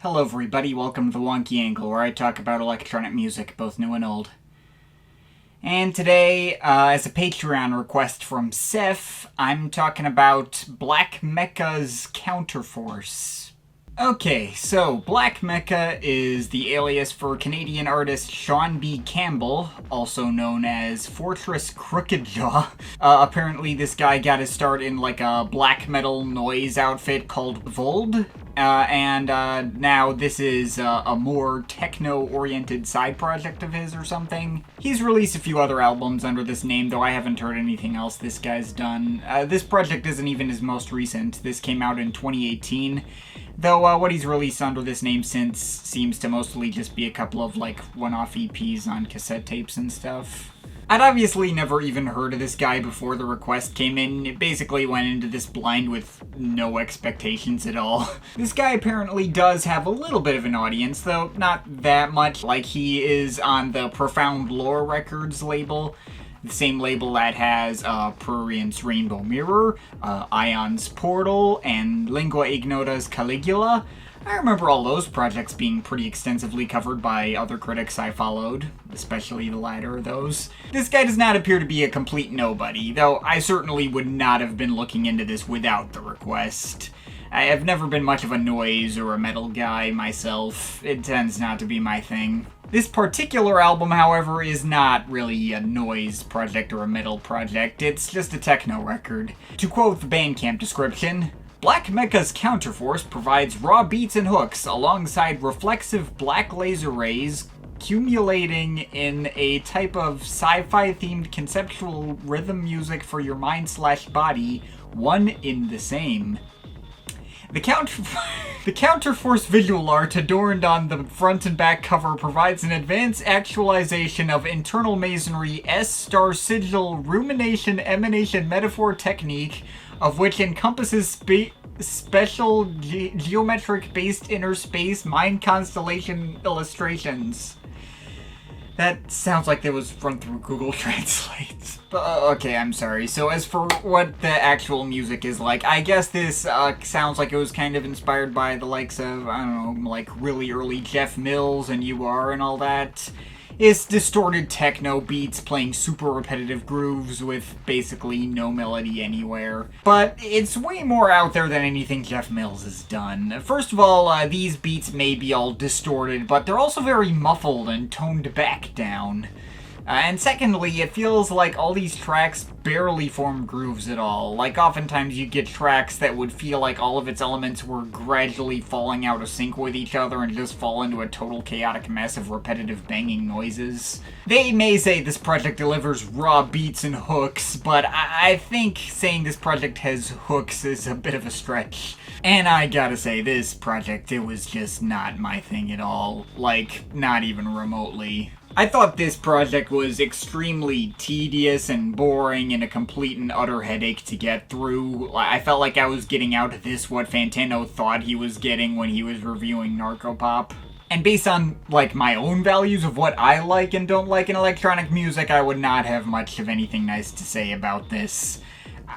Hello everybody, welcome to the Wonky Angle, where I talk about electronic music, both new and old. And today, as a Patreon request from Seth, I'm talking about Black Mecha's Counterforce. Okay, so Black Mecha is the alias for Canadian artist Sean B. Campbell, also known as Fortress Crookedjaw. Apparently this guy got his start in like a black metal noise outfit called Vold. Now this is a more techno-oriented side project of his or something. He's released a few other albums under this name, though I haven't heard anything else this guy's done. This project isn't even his most recent. This came out in 2018, though what he's released under this name since seems to mostly just be a couple of, like, one-off EPs on cassette tapes and stuff. I'd obviously never even heard of this guy before the request came in. It basically went into this blind with no expectations at all. This guy apparently does have a little bit of an audience, though not that much. Like, he is on the Profound Lore Records label, the same label that has Prurient's Rainbow Mirror, Ion's Portal, and Lingua Ignota's Caligula. I remember all those projects being pretty extensively covered by other critics I followed, especially the latter of those. This guy does not appear to be a complete nobody, though I certainly would not have been looking into this without the request. I have never been much of a noise or a metal guy myself. It tends not to be my thing. This particular album, however, is not really a noise project or a metal project. It's just a techno record. To quote the Bandcamp description, Black Mecha's Counterforce provides raw beats and hooks alongside reflexive black laser rays, accumulating in a type of sci-fi themed conceptual rhythm music for your mind/body, one in the same. The Counterforce visual art adorned on the front and back cover provides an advanced actualization of internal masonry S-star sigil rumination emanation metaphor technique, of which encompasses special geometric-based inner space mind constellation illustrations. That sounds like it was run through Google Translate. Okay, I'm sorry. So as for what the actual music is like, I guess this sounds like it was kind of inspired by the likes of, I don't know, like really early Jeff Mills and UR and all that. It's distorted techno beats playing super repetitive grooves with basically no melody anywhere. But it's way more out there than anything Jeff Mills has done. First of all, these beats may be all distorted, but they're also very muffled and toned back down. And secondly, it feels like all these tracks barely form grooves at all. Like, oftentimes you get tracks that would feel like all of its elements were gradually falling out of sync with each other and just fall into a total chaotic mess of repetitive banging noises. They may say this project delivers raw beats and hooks, but I think saying this project has hooks is a bit of a stretch. And I gotta say, this project, it was just not my thing at all. Like, not even remotely. I thought this project was extremely tedious and boring and a complete and utter headache to get through. I felt like I was getting out of this what Fantano thought he was getting when he was reviewing Narcopop. And based on, like, my own values of what I like and don't like in electronic music, I would not have much of anything nice to say about this.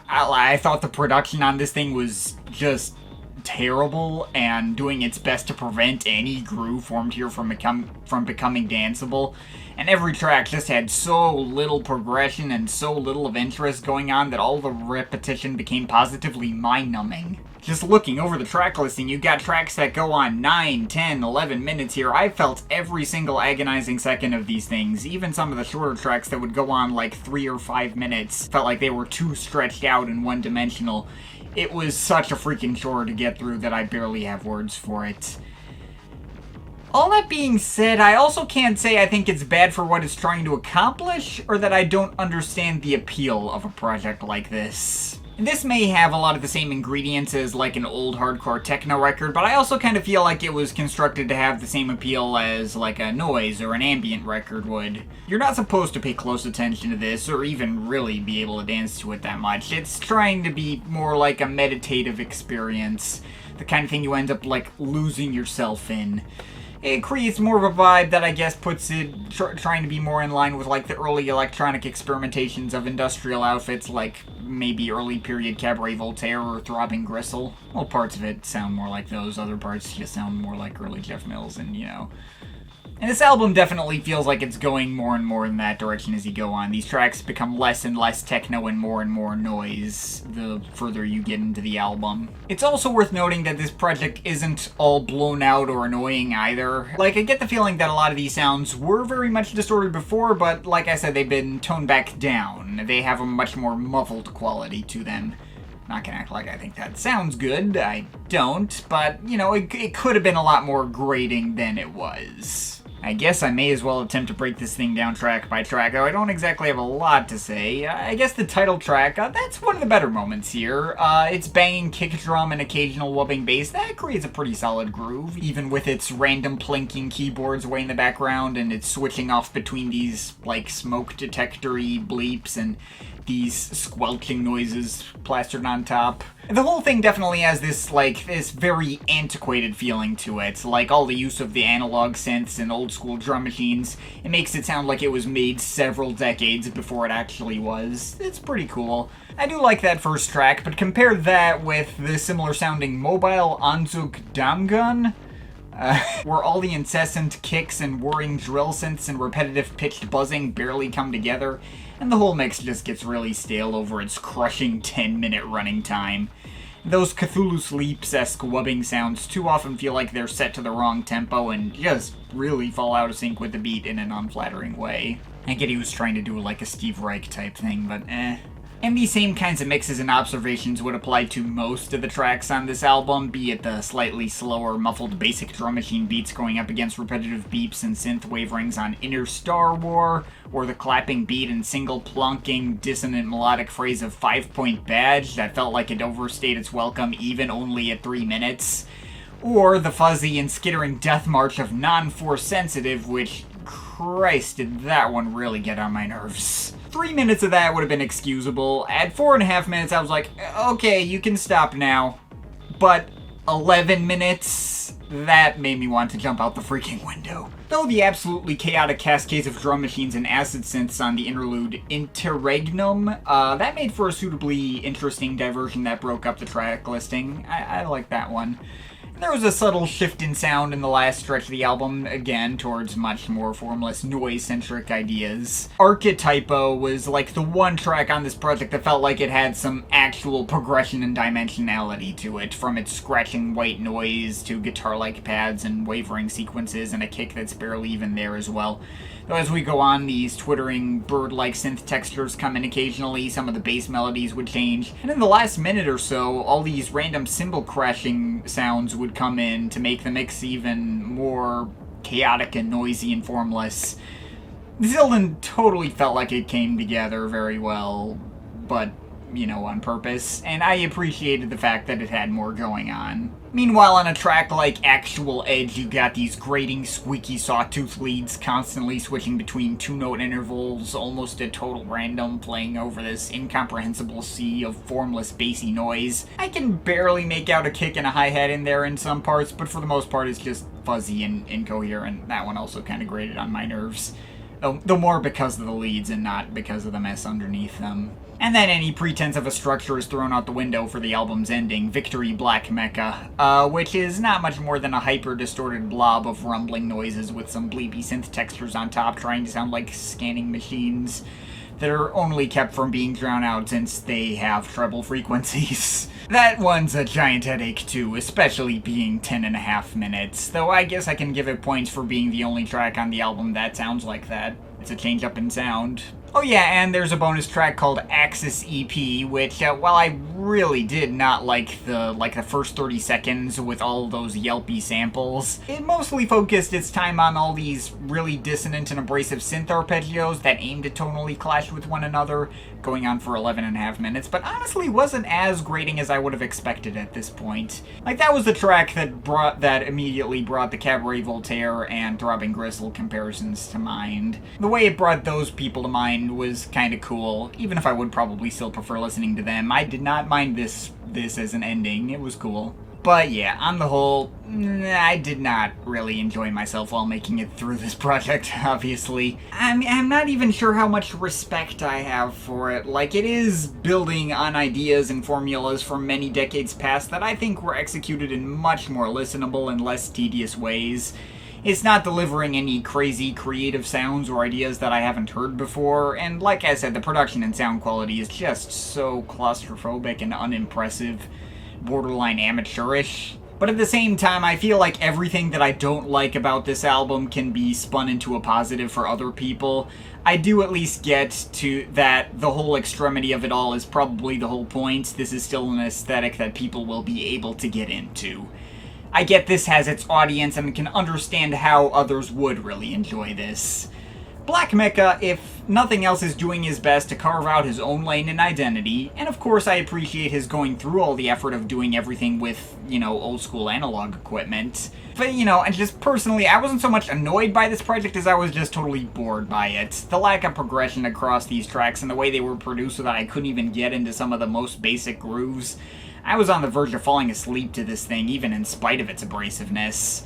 I thought the production on this thing was just terrible and doing its best to prevent any groove formed here from becoming danceable. And every track just had so little progression and so little of interest going on that all the repetition became positively mind-numbing. Just looking over the track listing, you got tracks that go on 9, 10, 11 minutes here. I felt every single agonizing second of these things. Even some of the shorter tracks that would go on like 3 or 5 minutes felt like they were too stretched out and one-dimensional. It was such a freaking chore to get through that I barely have words for it. All that being said, I also can't say I think it's bad for what it's trying to accomplish, or that I don't understand the appeal of a project like this. This may have a lot of the same ingredients as like an old hardcore techno record, but I also kind of feel like it was constructed to have the same appeal as like a noise or an ambient record would. You're not supposed to pay close attention to this or even really be able to dance to it that much. It's trying to be more like a meditative experience. the kind of thing you end up, like, losing yourself in. It creates more of a vibe that I guess puts it trying to be more in line with, like, the early electronic experimentations of industrial outfits, like maybe early period Cabaret Voltaire or Throbbing Gristle. Well, parts of it sound more like those, other parts just sound more like early Jeff Mills, and, you know. And this album definitely feels like it's going more and more in that direction as you go on. These tracks become less and less techno and more noise the further you get into the album. It's also worth noting that this project isn't all blown out or annoying either. Like, I get the feeling that a lot of these sounds were very much distorted before, but like I said, they've been toned back down. They have a much more muffled quality to them. Not gonna act like I think that sounds good, I don't, but, you know, it could have been a lot more grating than it was. I guess I may as well attempt to break this thing down track by track, though I don't exactly have a lot to say. I guess the title track, that's one of the better moments here. Its banging kick drum and occasional whooping bass, that creates a pretty solid groove, even with its random plinking keyboards way in the background and its switching off between these, like, smoke detector-y bleeps and these squelching noises plastered on top. The whole thing definitely has this, like, this very antiquated feeling to it. Like, all the use of the analog synths and old school drum machines, it makes it sound like it was made several decades before it actually was. It's pretty cool. I do like that first track, but compare that with the similar sounding Mobile Anzug Damgun, where all the incessant kicks and whirring drill synths and repetitive pitched buzzing barely come together, and the whole mix just gets really stale over its crushing 10-minute running time. Those Cthulhu Sleeps-esque wubbing sounds too often feel like they're set to the wrong tempo and just really fall out of sync with the beat in an unflattering way. I get he was trying to do like a Steve Reich type thing, but eh. And these same kinds of mixes and observations would apply to most of the tracks on this album, be it the slightly slower, muffled basic drum machine beats going up against repetitive beeps and synth waverings on Inner Star War, or the clapping beat and single plunking, dissonant melodic phrase of 5-Point Badge that felt like it overstayed its welcome even only at 3 minutes, or the fuzzy and skittering death march of Non-Force Sensitive, which, Christ, did that one really get on my nerves. 3 minutes of that would have been excusable. At 4.5 minutes, I was like, okay, you can stop now. But 11 minutes, that made me want to jump out the freaking window. Though the absolutely chaotic cascades of drum machines and acid synths on the interlude Interregnum, that made for a suitably interesting diversion that broke up the track listing. I like that one. There was a subtle shift in sound in the last stretch of the album, again, towards much more formless, noise-centric ideas. Archetypo was like the one track on this project that felt like it had some actual progression and dimensionality to it, from its scratching white noise to guitar-like pads and wavering sequences and a kick that's barely even there as well. Though as we go on, these twittering, bird-like synth textures come in occasionally, some of the bass melodies would change, and in the last minute or so, all these random cymbal crashing sounds would come in to make the mix even more chaotic and noisy and formless. Zildjian totally felt like it came together very well, but, you know, on purpose, and I appreciated the fact that it had more going on. Meanwhile, on a track like Actual Edge, you got these grating, squeaky sawtooth leads constantly switching between 2-note intervals, almost at total random, playing over this incomprehensible sea of formless, bassy noise. I can barely make out a kick and a hi-hat in there in some parts, but for the most part it's just fuzzy and incoherent. That one also kind of grated on my nerves. Though more because of the leads and not because of the mess underneath them. And then any pretense of a structure is thrown out the window for the album's ending, Victory Black Mecha, which is not much more than a hyper-distorted blob of rumbling noises with some bleepy synth textures on top trying to sound like scanning machines that are only kept from being drowned out since they have treble frequencies. That one's a giant headache too, especially being 10.5 minutes, though I guess I can give it points for being the only track on the album that sounds like that. It's a change up in sound. Oh yeah, and there's a bonus track called Axis EP, which, while I really did not like the first 30 seconds with all those yelpy samples, it mostly focused its time on all these really dissonant and abrasive synth arpeggios that aimed to tonally clash with one another, going on for 11.5 minutes, but honestly wasn't as grating as I would have expected at this point. Like, that was the track that immediately brought the Cabaret Voltaire and Throbbing Gristle comparisons to mind. The way it brought those people to mind was kind of cool, even if I would probably still prefer listening to them. I did not mind this as an ending. It was cool. But yeah, on the whole, I did not really enjoy myself while making it through this project, obviously. I'm not even sure how much respect I have for it. Like, it is building on ideas and formulas from many decades past that I think were executed in much more listenable and less tedious ways. It's not delivering any crazy creative sounds or ideas that I haven't heard before, and like I said, the production and sound quality is just so claustrophobic and unimpressive, borderline amateurish. But at the same time, I feel like everything that I don't like about this album can be spun into a positive for other people. I do at least get to that the whole extremity of it all is probably the whole point. This is still an aesthetic that people will be able to get into. I get this has its audience and can understand how others would really enjoy this. Black Mecha, if nothing else, is doing his best to carve out his own lane and identity, and of course I appreciate his going through all the effort of doing everything with, old school analog equipment. But, and just personally, I wasn't so much annoyed by this project as I was just totally bored by it. The lack of progression across these tracks and the way they were produced so that I couldn't even get into some of the most basic grooves. I was on the verge of falling asleep to this thing, even in spite of its abrasiveness.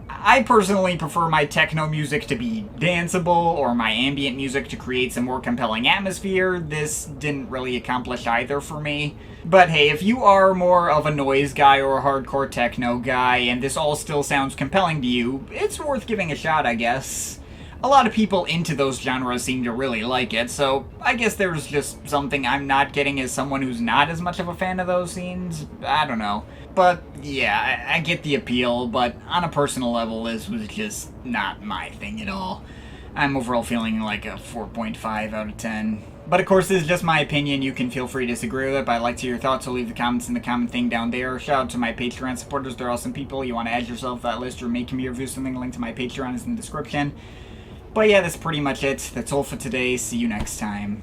I personally prefer my techno music to be danceable, or my ambient music to create some more compelling atmosphere. This didn't really accomplish either for me. But hey, if you are more of a noise guy or a hardcore techno guy, and this all still sounds compelling to you, it's worth giving a shot, I guess. A lot of people into those genres seem to really like it, so I guess there's just something I'm not getting as someone who's not as much of a fan of those scenes. I don't know. But yeah, I get the appeal, but on a personal level, this was just not my thing at all. I'm overall feeling like a 4.5 out of 10. But of course, this is just my opinion. You can feel free to disagree with it, but I'd like to hear your thoughts, so leave the comments in the comment thing down there. Shout out to my Patreon supporters. They're awesome people. You want to add yourself to that list or make me review something, link to my Patreon is in the description. But yeah, that's pretty much it. That's all for today. See you next time.